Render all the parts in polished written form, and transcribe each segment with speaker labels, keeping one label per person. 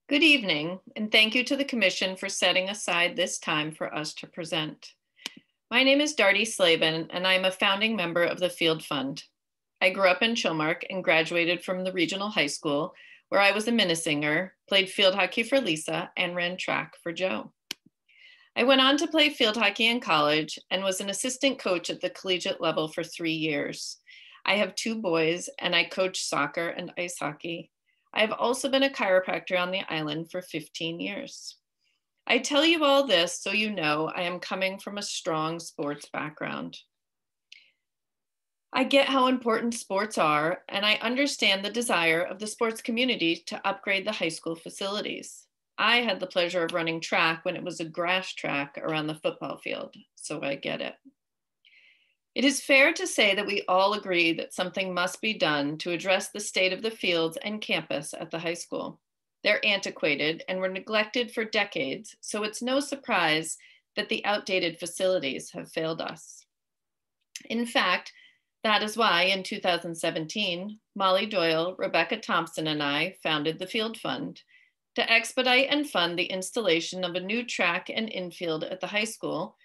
Speaker 1: Good evening, and thank you to the Commission for setting aside this time for us to present. My name is Darty Slavin, and I'm a founding member of the Field Fund. I grew up in Chilmark and graduated from the regional high school, where I was a minnesinger, played field hockey for Lisa, and ran track for Joe. I went on to play field hockey in college and was an assistant coach at the collegiate level for 3 years. I have 2 boys, and I coach soccer and ice hockey. I have also been a chiropractor on the island for 15 years. I tell you all this so you know I am coming from a strong sports background. I get how important sports are, and I understand the desire of the sports community to upgrade the high school facilities. I had the pleasure of running track when it was a grass track around the football field, so I get it. It is fair to say that we all agree that something must be done to address the state of the fields and campus at the high school. They're antiquated and were neglected for decades, so it's no surprise that the outdated facilities have failed us. In fact, that is why in 2017, Molly Doyle, Rebecca Thompson, and I founded the Field Fund to expedite and fund the installation of a new track and infield at the high school,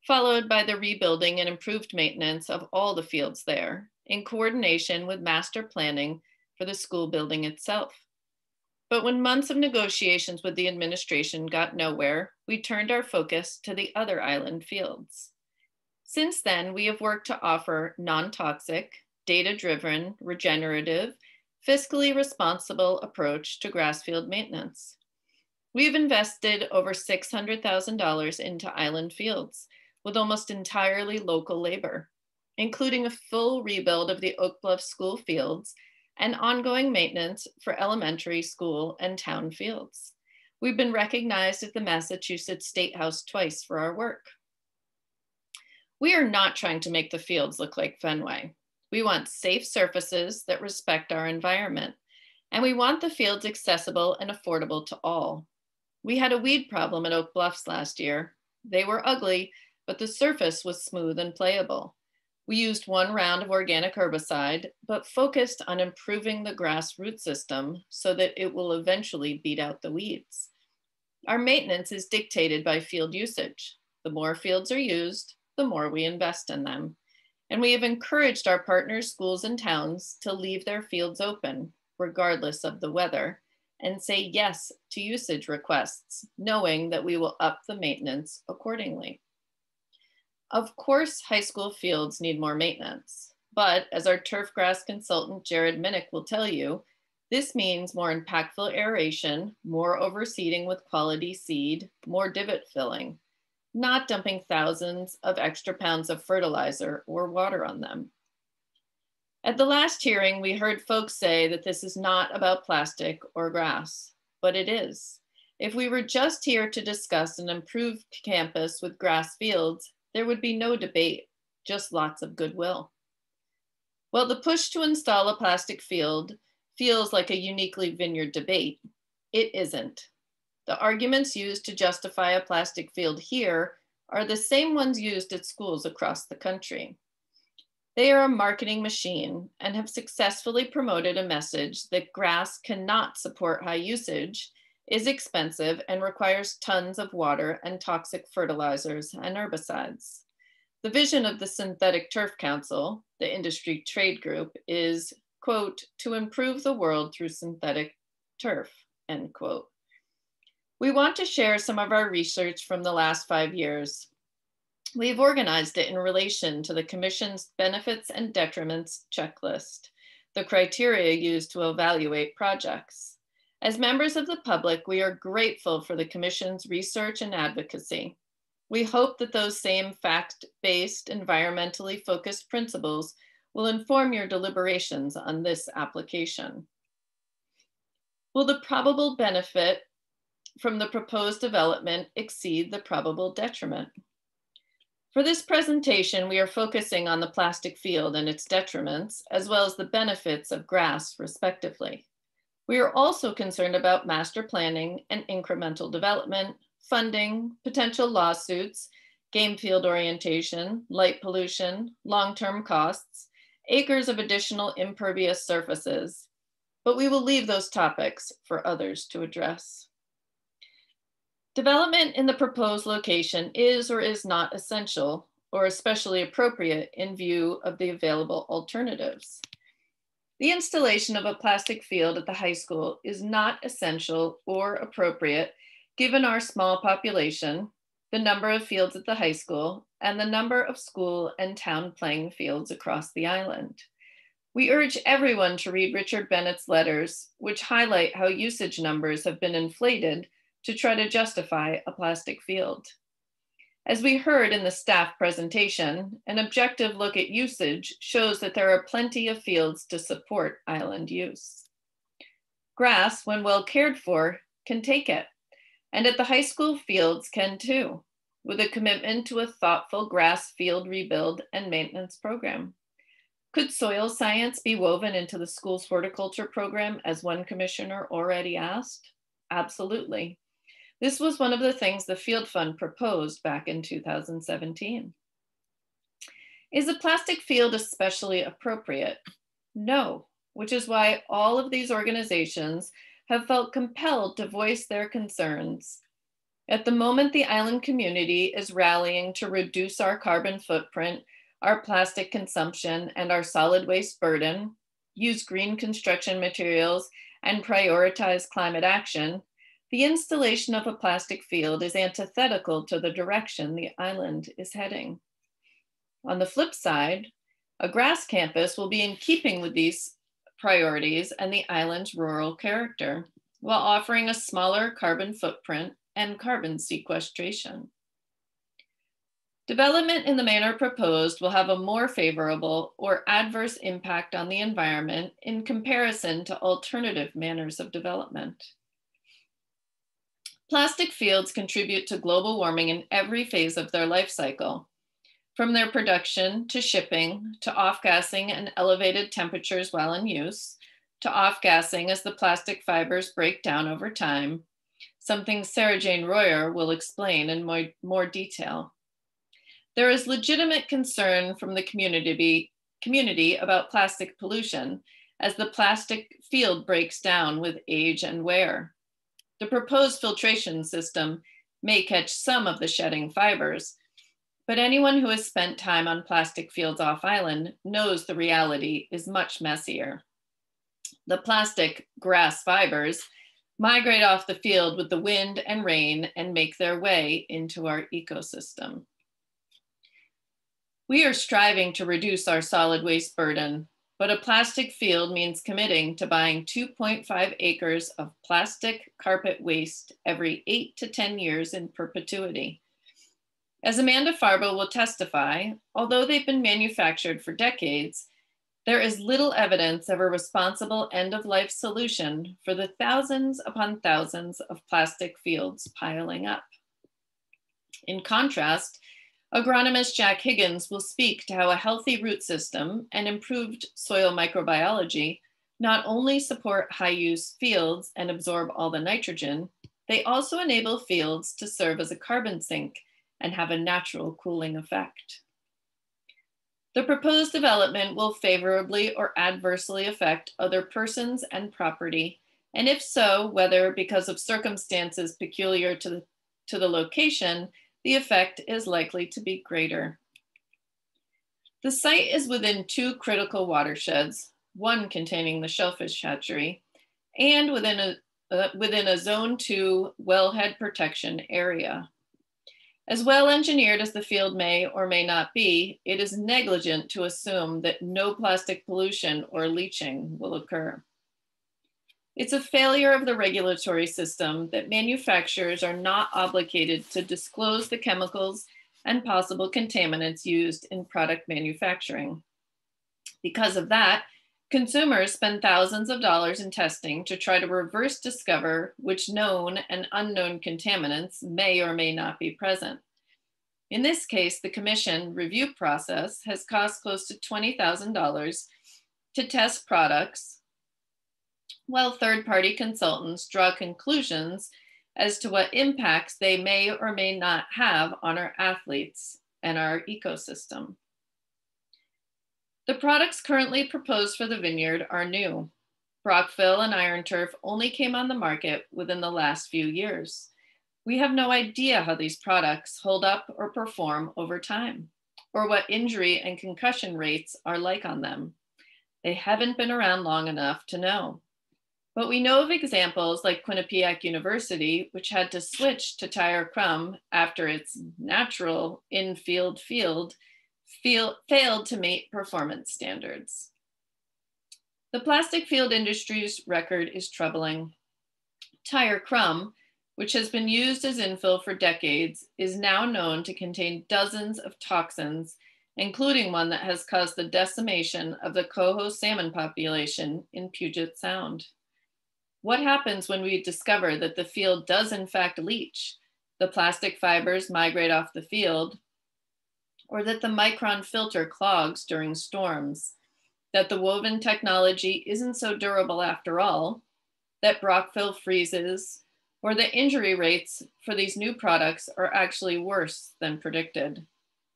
Speaker 1: followed by the rebuilding and improved maintenance of all the fields there, in coordination with master planning for the school building itself. But when months of negotiations with the administration got nowhere, we turned our focus to the other island fields. Since then, we have worked to offer non-toxic, data-driven, regenerative, fiscally responsible approach to grass field maintenance. We've invested over $600,000 into island fields, with almost entirely local labor, including a full rebuild of the Oak Bluff school fields and ongoing maintenance for elementary school and town fields. We've been recognized at the Massachusetts State House twice for our work. We are not trying to make the fields look like Fenway. We want safe surfaces that respect our environment, and we want the fields accessible and affordable to all. We had a weed problem at Oak Bluffs last year. They were ugly, but the surface was smooth and playable. We used 1 round of organic herbicide, but focused on improving the grass root system so that it will eventually beat out the weeds. Our maintenance is dictated by field usage. The more fields are used, the more we invest in them. And we have encouraged our partners, schools, and towns to leave their fields open, regardless of the weather, and say yes to usage requests, knowing that we will up the maintenance accordingly. Of course, high school fields need more maintenance, but as our turf grass consultant, Jared Minnick, will tell you, this means more impactful aeration, more overseeding with quality seed, more divot filling, not dumping thousands of extra pounds of fertilizer or water on them. At the last hearing, we heard folks say that this is not about plastic or grass, but it is. If we were just here to discuss an improved campus with grass fields, there would be no debate, just lots of goodwill. Well, the push to install a plastic field feels like a uniquely Vineyard debate. It isn't. The arguments used to justify a plastic field here are the same ones used at schools across the country. They are a marketing machine and have successfully promoted a message that grass cannot support high usage, is expensive, and requires tons of water and toxic fertilizers and herbicides. The vision of the Synthetic Turf Council, the industry trade group, is, quote, to improve the world through synthetic turf, end quote. We want to share some of our research from the last 5 years. We've organized it in relation to the Commission's benefits and detriments checklist, the criteria used to evaluate projects. As members of the public, we are grateful for the Commission's research and advocacy. We hope that those same fact-based, environmentally focused principles will inform your deliberations on this application. Will the probable benefit from the proposed development exceed the probable detriment? For this presentation, we are focusing on the plastic field and its detriments, as well as the benefits of grass, respectively. We are also concerned about master planning and incremental development, funding, potential lawsuits, game field orientation, light pollution, long-term costs, acres of additional impervious surfaces. but we will leave those topics for others to address. Development in the proposed location is or is not essential or especially appropriate in view of the available alternatives. The installation of a plastic field at the high school is not essential or appropriate given our small population, the number of fields at the high school, and the number of school and town playing fields across the island. We urge everyone to read Richard Bennett's letters, which highlight how usage numbers have been inflated to try to justify a plastic field. As we heard in the staff presentation, an objective look at usage shows that there are plenty of fields to support island use. Grass, when well cared for, can take it. And at the high school, fields can too, with a commitment to a thoughtful grass field rebuild and maintenance program. Could soil science be woven into the school's horticulture program, as one commissioner already asked? Absolutely. This was one of the things the Field Fund proposed back in 2017. Is a plastic field especially appropriate? No, which is why all of these organizations have felt compelled to voice their concerns. At the moment, the island community is rallying to reduce our carbon footprint, our plastic consumption, and our solid waste burden, use green construction materials, and prioritize climate action. The installation of a plastic field is antithetical to the direction the island is heading. On the flip side, a grass campus will be in keeping with these priorities and the island's rural character, while offering a smaller carbon footprint and carbon sequestration. Development in the manner proposed will have a more favorable or adverse impact on the environment in comparison to alternative manners of development. Plastic fields contribute to global warming in every phase of their life cycle, from their production to shipping, to off-gassing and elevated temperatures while in use, to off-gassing as the plastic fibers break down over time, something Sarah Jane Royer will explain in more detail. There is legitimate concern from the community about plastic pollution as the plastic field breaks down with age and wear. The proposed filtration system may catch some of the shedding fibers, but anyone who has spent time on plastic fields off island knows the reality is much messier. The plastic grass fibers migrate off the field with the wind and rain and make their way into our ecosystem. We are striving to reduce our solid waste burden, but a plastic field means committing to buying 2.5 acres of plastic carpet waste every 8 to 10 years in perpetuity. As Amanda Farbo will testify, although they've been manufactured for decades, there is little evidence of a responsible end-of-life solution for the thousands upon thousands of plastic fields piling up. In contrast, agronomist Jack Higgins will speak to how a healthy root system and improved soil microbiology not only support high-use fields and absorb all the nitrogen, they also enable fields to serve as a carbon sink and have a natural cooling effect. The proposed development will favorably or adversely affect other persons and property, and if so, whether because of circumstances peculiar to the location, the effect is likely to be greater. The site is within 2 critical watersheds, one containing the shellfish hatchery, and within a Zone 2 wellhead protection area. As well engineered as the field may or may not be, it is negligent to assume that no plastic pollution or leaching will occur. It's a failure of the regulatory system that manufacturers are not obligated to disclose the chemicals and possible contaminants used in product manufacturing. Because of that, consumers spend thousands of dollars in testing to try to reverse discover which known and unknown contaminants may or may not be present. In this case, the commission review process has cost close to $20,000 to test products, while third-party consultants draw conclusions as to what impacts they may or may not have on our athletes and our ecosystem. The products currently proposed for the Vineyard are new. Brockville and Iron Turf only came on the market within the last few years. We have no idea how these products hold up or perform over time, or what injury and concussion rates are like on them. They haven't been around long enough to know. But we know of examples like Quinnipiac University, which had to switch to tire crumb after its natural infield field failed to meet performance standards. The plastic field industry's record is troubling. Tire crumb, which has been used as infill for decades, is now known to contain dozens of toxins, including one that has caused the decimation of the coho salmon population in Puget Sound. What happens when we discover that the field does in fact leach, the plastic fibers migrate off the field, or that the micron filter clogs during storms, that the woven technology isn't so durable after all, that Brockville freezes, or the injury rates for these new products are actually worse than predicted?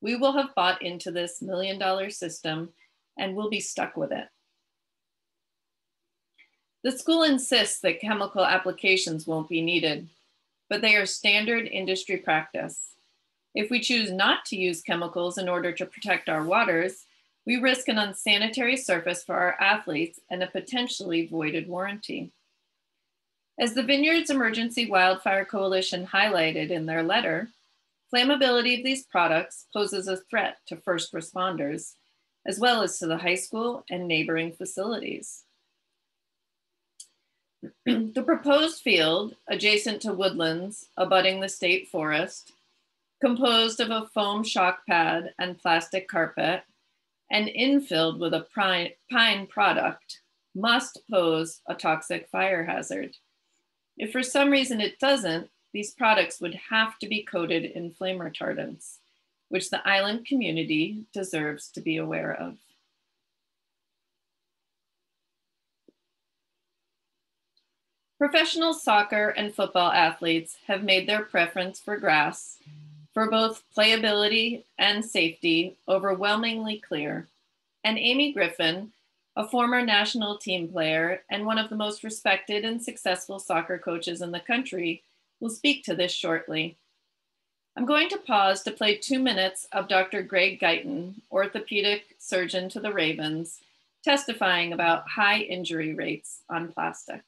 Speaker 1: We will have bought into this million-dollar system and we'll be stuck with it. The school insists that chemical applications won't be needed, but they are standard industry practice. If we choose not to use chemicals in order to protect our waters, we risk an unsanitary surface for our athletes and a potentially voided warranty. As the Vineyard's Emergency Wildfire Coalition highlighted in their letter, flammability of these products poses a threat to first responders, as well as to the high school and neighboring facilities. The proposed field, adjacent to woodlands abutting the state forest, composed of a foam shock pad and plastic carpet, and infilled with a pine product, must pose a toxic fire hazard. If for some reason it doesn't, these products would have to be coated in flame retardants, which the island community deserves to be aware of. Professional soccer and football athletes have made their preference for grass, for both playability and safety, overwhelmingly clear. And Amy Griffin, a former national team player and one of the most respected and successful soccer coaches in the country, will speak to this shortly. I'm going to pause to play 2 minutes of Dr. Greg Guyton, orthopedic surgeon to the Ravens, testifying about high injury rates on plastic.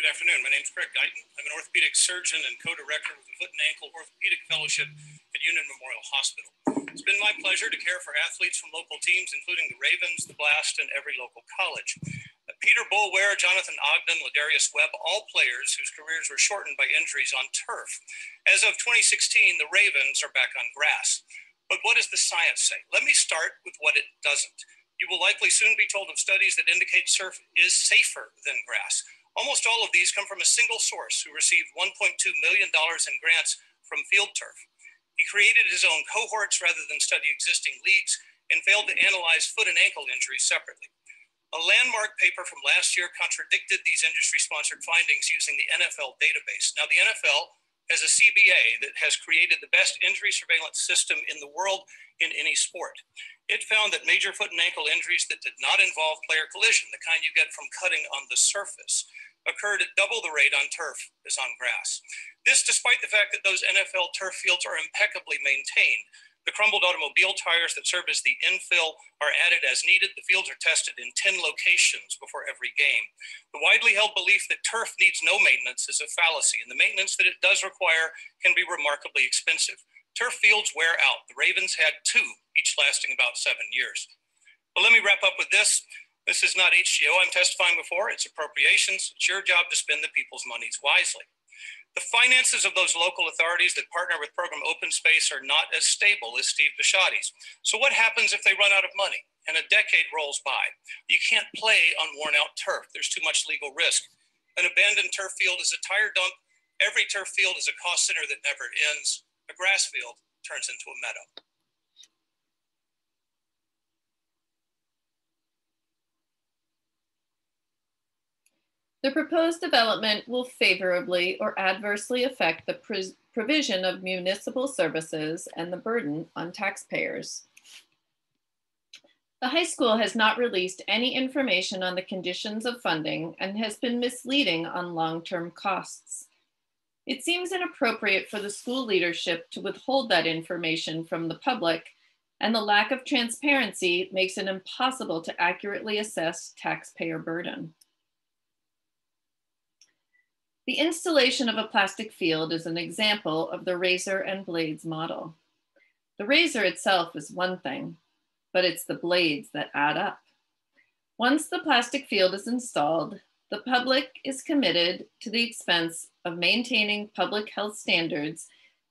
Speaker 2: Good afternoon. My name is Greg Guyton. I'm an orthopedic surgeon and co-director with the Foot and Ankle Orthopedic Fellowship at Union Memorial Hospital. It's been my pleasure to care for athletes from local teams, including the Ravens, the Blast, and every local college. Peter Boulware, Jonathan Ogden, Ladarius Webb, all players whose careers were shortened by injuries on turf. As of 2016, the Ravens are back on grass. But what does the science say? Let me start with what it doesn't. You will likely soon be told of studies that indicate turf is safer than grass. Almost all of these come from a single source who received $1.2 million in grants from Field Turf. He created his own cohorts rather than study existing leagues and failed to analyze foot and ankle injuries separately. A landmark paper from last year contradicted these industry-sponsored findings using the NFL database. Now, the NFL has a CBA that has created the best injury surveillance system in the world in any sport. It found that major foot and ankle injuries that did not involve player collision, the kind you get from cutting on the surface, occurred at double the rate on turf as on grass. This despite the fact that those NFL turf fields are impeccably maintained. The crumbled automobile tires that serve as the infill are added as needed. The fields are tested in 10 locations before every game. The widely held belief that turf needs no maintenance is a fallacy, and the maintenance that it does require can be remarkably expensive. Turf fields wear out. The Ravens had 2, each lasting about 7 years. But let me wrap up with this. This is not HGO I'm testifying before. It's appropriations. It's your job to spend the people's monies wisely. The finances of those local authorities that partner with Program Open Space are not as stable as Steve Bisciotti's. So what happens if they run out of money and a decade rolls by? You can't play on worn out turf. There's too much legal risk. An abandoned turf field is a tire dump. Every turf field is a cost center that never ends. A grass field turns into a meadow.
Speaker 1: The proposed development will favorably or adversely affect the provision of municipal services and the burden on taxpayers. The high school has not released any information on the conditions of funding and has been misleading on long-term costs. It seems inappropriate for the school leadership to withhold that information from the public, and the lack of transparency makes it impossible to accurately assess taxpayer burden. The installation of a plastic field is an example of the razor and blades model. The razor itself is one thing, but it's the blades that add up. Once the plastic field is installed, the public is committed to the expense of maintaining public health standards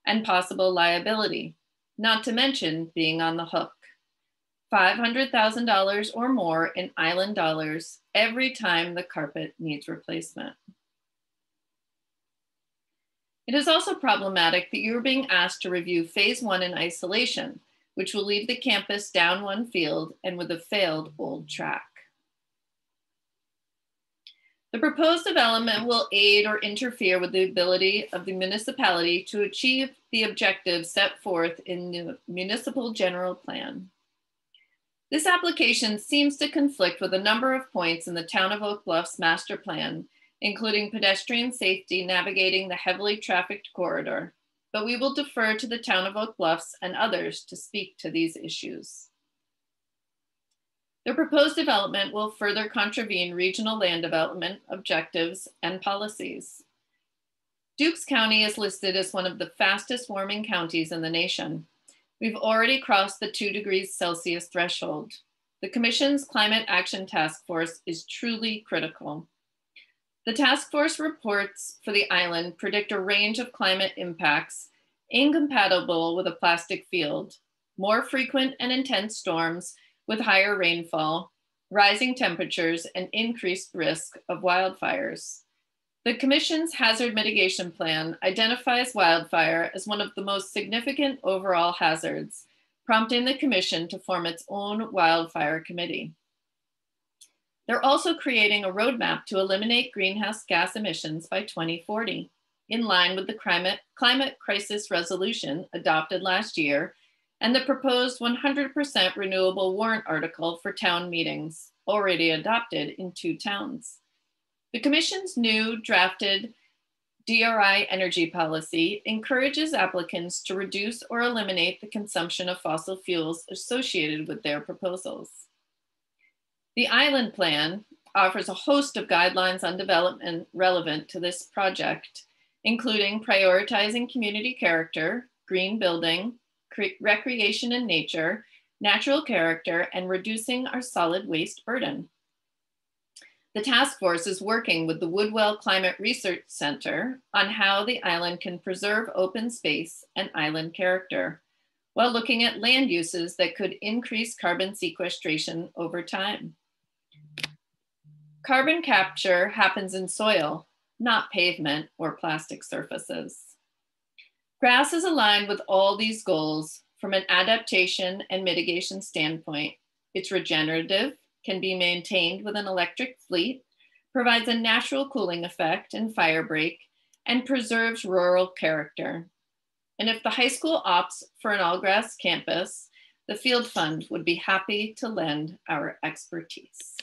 Speaker 1: and possible liability, not to mention being on the hook. $500,000 or more in island dollars every time the carpet needs replacement. It is also problematic that you're being asked to review phase 1 in isolation, which will leave the campus down one field and with a failed old track. The proposed development will aid or interfere with the ability of the municipality to achieve the objectives set forth in the municipal general plan. This application seems to conflict with a number of points in the Town of Oak Bluff's master plan, including pedestrian safety navigating the heavily trafficked corridor, but we will defer to the Town of Oak Bluffs and others to speak to these issues. The proposed development will further contravene regional land development objectives and policies. Dukes County is listed as one of the fastest warming counties in the nation. We've already crossed the 2 degrees Celsius threshold. The Commission's Climate Action Task Force is truly critical. The task force reports for the island predict a range of climate impacts incompatible with a plastic field, more frequent and intense storms with higher rainfall, rising temperatures, and increased risk of wildfires. The Commission's hazard mitigation plan identifies wildfire as one of the most significant overall hazards, prompting the Commission to form its own wildfire committee. They're also creating a roadmap to eliminate greenhouse gas emissions by 2040, in line with the climate crisis resolution adopted last year and the proposed 100% renewable warrant article for town meetings, already adopted in 2 towns. The Commission's new drafted DRI energy policy encourages applicants to reduce or eliminate the consumption of fossil fuels associated with their proposals. The Island Plan offers a host of guidelines on development relevant to this project, including prioritizing community character, green building, recreation and nature, natural character, and reducing our solid waste burden. The task force is working with the Woodwell Climate Research Center on how the island can preserve open space and island character, while looking at land uses that could increase carbon sequestration over time. Carbon capture happens in soil, not pavement or plastic surfaces. Grass is aligned with all these goals from an adaptation and mitigation standpoint. It's regenerative, can be maintained with an electric fleet, provides a natural cooling effect and fire break, and preserves rural character. And if the high school opts for an all-grass campus, the Field Fund would be happy to lend our expertise.